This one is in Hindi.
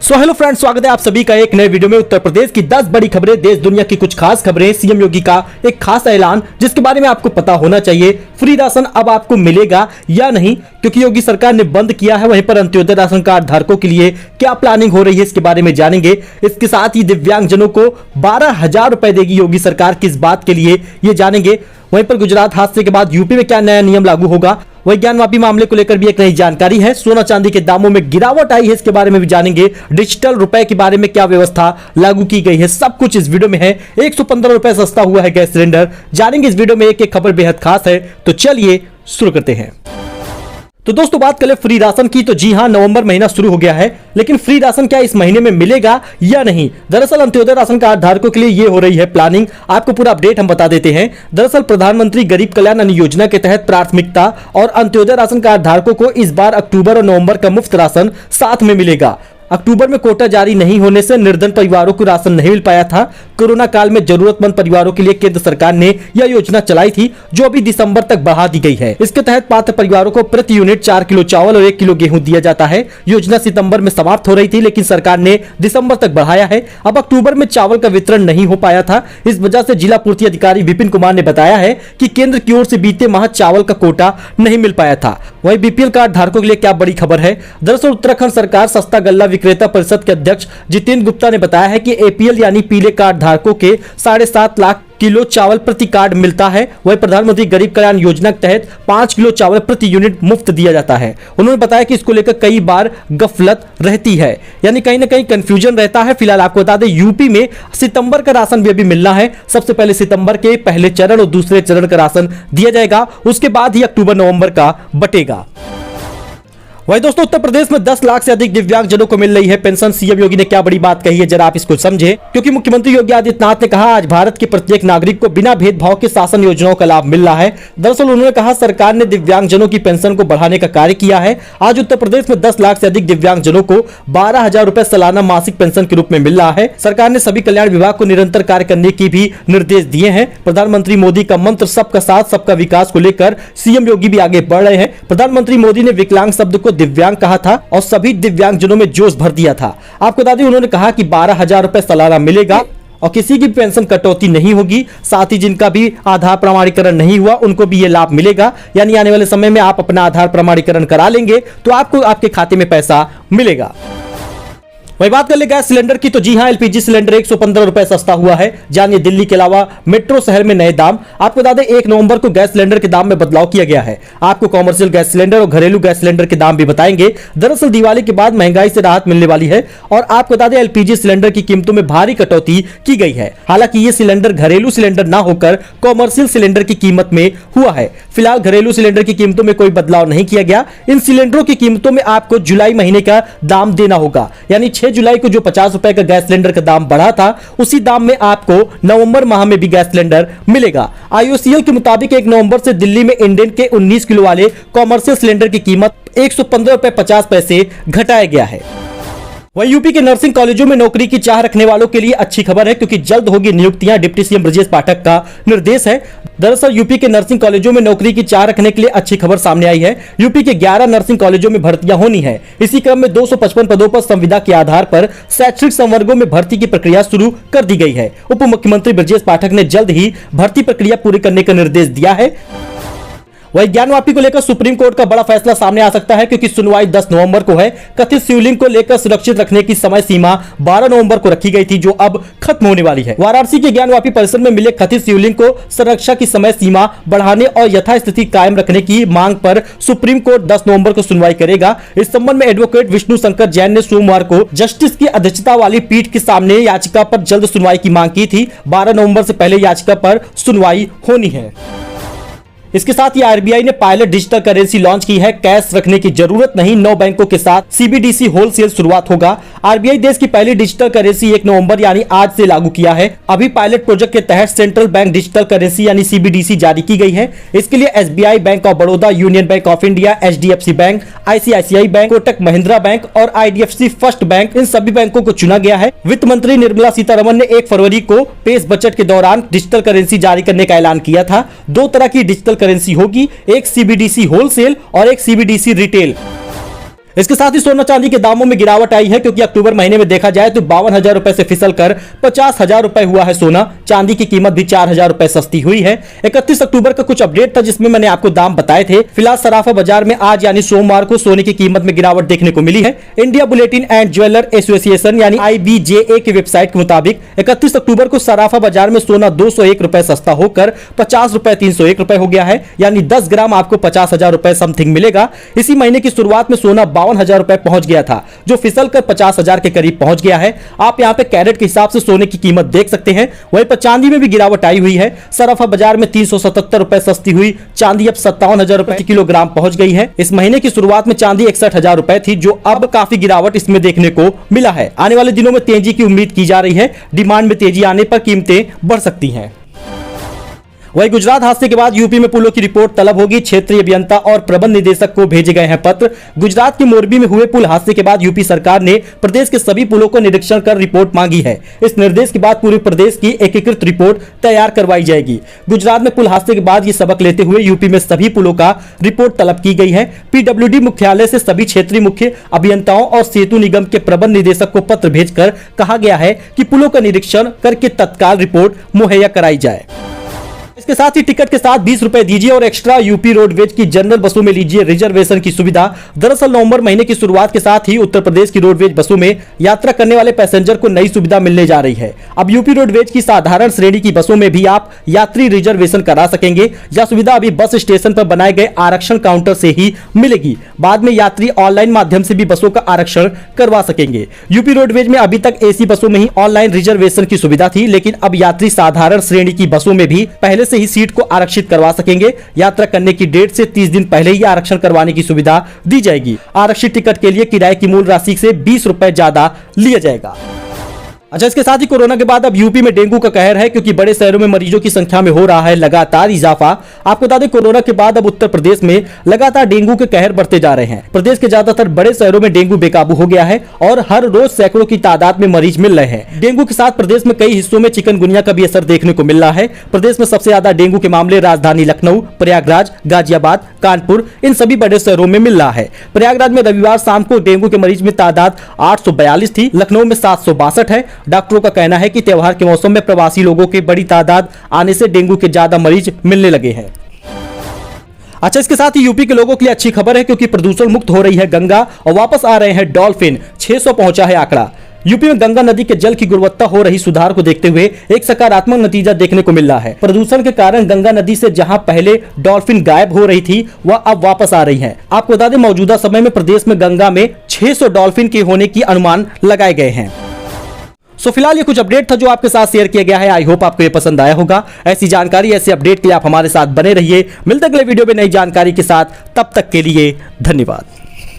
हेलो फ्रेंड्स, स्वागत है आप सभी का एक नए वीडियो में। उत्तर प्रदेश की 10 बड़ी खबरें, देश दुनिया की कुछ खास खबरें, सीएम योगी का एक खास ऐलान जिसके बारे में आपको पता होना चाहिए। फ्री राशन अब आपको मिलेगा या नहीं, क्योंकि योगी सरकार ने बंद किया है। वहीं पर अंत्योदय राशन कार्ड धारकों के लिए क्या प्लानिंग हो रही है, इसके बारे में जानेंगे। इसके साथ ही दिव्यांगजनों को 12,000 रुपए देगी योगी सरकार, किस बात के लिए ये जानेंगे। वहीं पर गुजरात हादसे के बाद यूपी में क्या नया नियम लागू होगा, वही ज्ञानवापी मामले को लेकर भी एक नई जानकारी है। सोना चांदी के दामों में गिरावट आई है, इसके बारे में भी जानेंगे। डिजिटल रुपए के बारे में क्या व्यवस्था लागू की गई है, सब कुछ इस वीडियो में है। 115 रुपए सस्ता हुआ है गैस सिलेंडर, जानेंगे इस वीडियो में। एक खबर बेहद खास है, तो चलिए शुरू करते हैं। तो दोस्तों, बात करें फ्री राशन की, तो जी हां, नवंबर महीना शुरू हो गया है, लेकिन फ्री राशन क्या इस महीने में मिलेगा या नहीं। दरअसल अंत्योदय राशन कार्ड धारकों के लिए ये हो रही है प्लानिंग। आपको पूरा अपडेट हम बता देते हैं। दरअसल प्रधानमंत्री गरीब कल्याण अन्न योजना के तहत प्राथमिकता और अंत्योदय राशन कार्ड धारकों को इस बार अक्टूबर और नवंबर का मुफ्त राशन साथ में मिलेगा। अक्टूबर में कोटा जारी नहीं होने से निर्धन परिवारों को राशन नहीं मिल पाया था। कोरोना काल में जरूरतमंद परिवारों के लिए केंद्र सरकार ने यह योजना चलाई थी, जो अभी दिसंबर तक बढ़ा दी गई है। इसके तहत पात्र परिवारों को प्रति यूनिट 4 किलो चावल और 1 किलो गेहूं दिया जाता है। योजना सितंबर में समाप्त हो रही थी, लेकिन सरकार ने दिसंबर तक बढ़ाया है। अब अक्टूबर में चावल का वितरण नहीं हो पाया था, इस वजह से जिला पूर्ति अधिकारी विपिन कुमार ने बताया है कि केंद्र की ओर से बीते माह चावल का कोटा नहीं मिल पाया था। वहीं बीपीएल कार्ड धारकों के लिए क्या बड़ी खबर है। दरअसल उत्तराखंड सरकार सस्ता गल्ला विक्रेता परिषद के अध्यक्ष जितेंद्र गुप्ता ने बताया है कि एपीएल यानी पीले कार्ड धारकों के 7.5 लाख किलो चावल प्रति कार्ड मिलता है। वही प्रधानमंत्री गरीब कल्याण योजना के तहत 5 किलो चावल प्रति यूनिट मुफ्त दिया जाता है। उन्होंने बताया कि इसको लेकर कई बार गफलत रहती है, यानी कहीं ना कहीं कंफ्यूजन रहता है। फिलहाल आपको बता दें, यूपी में सितंबर का राशन भी अभी मिलना है। सबसे पहले सितंबर के पहले चरण और दूसरे चरण का राशन दिया जाएगा, उसके बाद ही अक्टूबर नवंबर का बटेगा। वही दोस्तों, उत्तर प्रदेश में 10 लाख से अधिक दिव्यांगजनों को मिल रही है पेंशन। सीएम योगी ने क्या बड़ी बात कही है, जरा आप इसको समझे। क्योंकि मुख्यमंत्री योगी आदित्यनाथ ने कहा, आज भारत के प्रत्येक नागरिक को बिना भेदभाव के शासन योजनाओं का लाभ मिल रहा है। दरअसल उन्होंने कहा, सरकार ने दिव्यांगजनों की पेंशन को बढ़ाने का कार्य किया है। आज उत्तर प्रदेश में 10 लाख से अधिक दिव्यांगजनों को 12,000 रुपए सालाना मासिक पेंशन के रूप में मिल रहा है। सरकार ने सभी कल्याण विभाग को निरंतर कार्य करने की भी निर्देश दिए हैं। प्रधानमंत्री मोदी का मंत्र सबका साथ सबका विकास को लेकर सीएम योगी भी आगे बढ़ रहे हैं। प्रधानमंत्री मोदी ने विकलांग शब्द को दिव्यांग कहा था और सभी दिव्यांगजनों में जोश भर दिया था। आपको बता दें, उन्होंने कहा कि 12,000 रुपए सालाना मिलेगा और किसी की पेंशन कटौती नहीं होगी। साथ ही जिनका भी आधार प्रमाणीकरण नहीं हुआ, उनको भी ये लाभ मिलेगा। यानी आने वाले समय में आप अपना आधार प्रमाणीकरण करा लेंगे तो आपको आपके खाते में पैसा मिलेगा। वही बात कर ले गैस सिलेंडर की, तो जी हां, एलपीजी सिलेंडर 115 रुपए सस्ता हुआ है। जानिए दिल्ली के अलावा मेट्रो शहर में नए दाम। आपको बता दें, 1 नवंबर को गैस सिलेंडर के दाम में बदलाव किया गया है। आपको कॉमर्शियल गैस सिलेंडर और घरेलू गैस सिलेंडर के दाम भी बताएंगे। दरअसल दिवाली के बाद महंगाई से राहत मिलने वाली है और आपको बता दें, एलपीजी सिलेंडर की कीमतों में भारी कटौती की गई है। हालांकि ये सिलेंडर घरेलू सिलेंडर ना होकर कॉमर्शियल सिलेंडर की कीमत में हुआ है। फिलहाल घरेलू सिलेंडर की कीमतों में कोई बदलाव नहीं किया गया। इन सिलेंडरों की कीमतों में आपको जुलाई महीने का दाम देना होगा। यानी 6 जुलाई को जो 50 रुपए का गैस सिलेंडर का दाम बढ़ा था, उसी दाम में आपको नवंबर माह में भी गैस सिलेंडर मिलेगा। आईओसीएल के मुताबिक 1 नवंबर से दिल्ली में इंडेन के 19 किलो वाले कॉमर्शियल सिलेंडर की कीमत 115 रुपए 50 पैसे घटाया गया है। वहीं यूपी के नर्सिंग कॉलेजों में नौकरी की चाह रखने वालों के लिए अच्छी खबर है, क्योंकि जल्द होगी नियुक्तियां। डिप्टी सीएम ब्रजेश पाठक का निर्देश है। दरअसल यूपी के नर्सिंग कॉलेजों में नौकरी की चाह रखने के लिए अच्छी खबर सामने आई है। यूपी के 11 नर्सिंग कॉलेजों में भर्तियां होनी है। इसी क्रम में 255 पदों पर संविदा के आधार पर शैक्षणिक संवर्गों में भर्ती की प्रक्रिया शुरू कर दी गई है। उप मुख्यमंत्री ब्रजेश पाठक ने जल्द ही भर्ती प्रक्रिया पूरी करने का निर्देश दिया है। वही ज्ञानवापी को लेकर सुप्रीम कोर्ट का बड़ा फैसला सामने आ सकता है, क्योंकि सुनवाई 10 नवंबर को है। कथित शिवलिंग को लेकर सुरक्षित रखने की समय सीमा 12 नवंबर को रखी गई थी, जो अब खत्म होने वाली है। वाराणसी के ज्ञानवापी परिसर में मिले कथित शिवलिंग को सुरक्षा की समय सीमा बढ़ाने और यथास्थिति कायम रखने की मांग पर सुप्रीम कोर्ट 10 नवंबर को सुनवाई करेगा। इस संबंध में एडवोकेट विष्णु शंकर जैन ने सोमवार को जस्टिस की अध्यक्षता वाली पीठ के सामने याचिका पर जल्द सुनवाई की मांग की थी। 12 नवंबर से पहले याचिका पर सुनवाई होनी है। इसके साथ ही आरबीआई ने पायलट डिजिटल करेंसी लॉन्च की है। कैश रखने की जरूरत नहीं, 9 बैंकों के साथ सीबीडीसी होलसेल शुरुआत होगा। आरबीआई देश की पहली डिजिटल करेंसी 1 नवंबर यानी आज से लागू किया है। अभी पायलट प्रोजेक्ट के तहत सेंट्रल बैंक डिजिटल करेंसी यानी सीबीडीसी जारी की गई है। इसके लिए SBI, bank of Baroda, union bank of India, HDFC bank, ICICI bank, Kotak Mahindra bank और आईडीएफसी फर्स्ट बैंक, इन सभी बैंकों को चुना गया है। वित्त मंत्री निर्मला सीतारमण ने 1 फरवरी को पेश बजट के दौरान डिजिटल करेंसी जारी करने का ऐलान किया था। 2 तरह की डिजिटल करेंसी होगी, एक सीबीडीसी होलसेल और एक सीबीडीसी रिटेल। इसके साथ ही सोना चांदी के दामों में गिरावट आई है, क्योंकि अक्टूबर महीने में देखा जाए तो 52,000 रुपए से फिसलकर 50,000 रुपए हुआ है सोना। चांदी की कीमत भी 4,000 रुपए सस्ती हुई है। 31 अक्टूबर का कुछ अपडेट था जिसमें मैंने आपको दाम बताए थे। फिलहाल सराफा बाजार में आज यानी सोमवार को सोने की कीमत में गिरावट देखने को मिली है। India bulletin and jeweller association यानी IBJA की वेबसाइट के मुताबिक 31 अक्टूबर को सराफा बाजार में सोना 201 रुपए सस्ता होकर 50 रुपए 301 रुपए हो गया है, यानी 10 ग्राम आपको 50,000 रुपए समथिंग मिलेगा। इसी महीने की शुरुआत में सोना 52,000 रुपए पहुंच गया था, जो फिसलकर 50,000 के करीब पहुंच गया है। आप यहां पे कैरेट के हिसाब से सोने की कीमत देख सकते हैं। वहीं पर चांदी में भी गिरावट आई हुई है। सराफा बाजार में 377 रुपए सस्ती हुई चांदी अब 57,000 रुपए प्रति किलोग्राम पहुंच गई है। इस महीने की शुरुआत में चांदी 61,000 रुपए थी, जो अब काफी गिरावट इसमें देखने को मिला है। आने वाले दिनों में तेजी की उम्मीद की जा रही है। डिमांड में तेजी आने पर कीमतें बढ़ सकती हैं। वहीं गुजरात हादसे के बाद यूपी में पुलों की रिपोर्ट तलब होगी। क्षेत्रीय अभियंता और प्रबंध निदेशक को भेजे गए हैं पत्र। गुजरात के मोरबी में हुए पुल हादसे के बाद यूपी सरकार ने प्रदेश के सभी पुलों को निरीक्षण कर रिपोर्ट मांगी है। इस निर्देश के बाद पूरे प्रदेश की एकीकृत रिपोर्ट तैयार करवाई जाएगी। गुजरात में पुल हादसे के बाद ये सबक लेते हुए यूपी में सभी पुलों का रिपोर्ट तलब की गई है। PWD मुख्यालय से सभी क्षेत्रीय मुख्य अभियंताओं और सेतु निगम के प्रबंध निदेशक को पत्र भेजकर कहा गया है कि पुलों का निरीक्षण करके तत्काल रिपोर्ट मुहैया कराई जाए। इसके साथ ही टिकट के साथ 20 रुपए दीजिए और एक्स्ट्रा यूपी रोडवेज की जनरल बसों में लीजिए रिजर्वेशन की सुविधा। दरअसल नवंबर महीने की शुरुआत के साथ ही उत्तर प्रदेश की रोडवेज बसों में यात्रा करने वाले पैसेंजर को नई सुविधा मिलने जा रही है। अब यूपी रोडवेज की साधारण श्रेणी की बसों में भी आप यात्री रिजर्वेशन करा सकेंगे। यह सुविधा अभी बस स्टेशन पर बनाए गए आरक्षण काउंटर से ही मिलेगी। बाद में यात्री ऑनलाइन माध्यम से भी बसों का आरक्षण करवा सकेंगे। यूपी रोडवेज में अभी तक AC बसों में ही ऑनलाइन रिजर्वेशन की सुविधा थी, लेकिन अब यात्री साधारण श्रेणी की बसों में भी पहले से ही सीट को आरक्षित करवा सकेंगे। यात्रा करने की डेट से 30 दिन पहले ही आरक्षण करवाने की सुविधा दी जाएगी। आरक्षित टिकट के लिए किराए की मूल राशि से 20 रुपए ज्यादा लिया जाएगा। अच्छा, इसके साथ ही कोरोना के बाद अब यूपी में डेंगू का कहर है, क्योंकि बड़े शहरों में मरीजों की संख्या में हो रहा है लगातार इजाफा। आपको बता दें, कोरोना के बाद अब उत्तर प्रदेश में लगातार डेंगू के कहर बढ़ते जा रहे हैं। प्रदेश के ज्यादातर बड़े शहरों में डेंगू बेकाबू हो गया है और हर रोज सैकड़ों की तादाद में मरीज मिल रहे हैं। डेंगू के साथ प्रदेश में कई हिस्सों में चिकनगुनिया का भी असर देखने को मिल रहा है। प्रदेश में सबसे ज्यादा डेंगू के मामले राजधानी लखनऊ, प्रयागराज, गाजियाबाद, कानपुर, इन सभी बड़े शहरों में मिल रहा है। प्रयागराज में रविवार शाम को डेंगू के मरीज में तादाद 842 थी, लखनऊ में 762 है। डॉक्टरों का कहना है कि त्योहार के मौसम में प्रवासी लोगों की बड़ी तादाद आने से डेंगू के ज्यादा मरीज मिलने लगे हैं। अच्छा, इसके साथ ही यूपी के लोगों के लिए अच्छी खबर है, क्योंकि प्रदूषण मुक्त हो रही है गंगा और वापस आ रहे हैं डॉल्फिन। 600 पहुंचा है आंकड़ा। यूपी में गंगा नदी के जल की गुणवत्ता हो रही सुधार को देखते हुए एक सकारात्मक नतीजा देखने को मिल रहा है। प्रदूषण के कारण गंगा नदी से जहां पहले डॉल्फिन गायब हो रही थी, वह अब वापस आ रही हैं। आपको बता दें, मौजूदा समय में प्रदेश में गंगा में 600 डॉल्फिन के होने की अनुमान लगाए गए हैं। सो फिलहाल ये कुछ अपडेट था जो आपके साथ शेयर किया गया है। आई होप आपको ये पसंद आया होगा। ऐसी जानकारी, ऐसे अपडेट के लिए आप हमारे साथ बने रहिए। मिलते अगले वीडियो में नई जानकारी के साथ। तब तक के लिए धन्यवाद।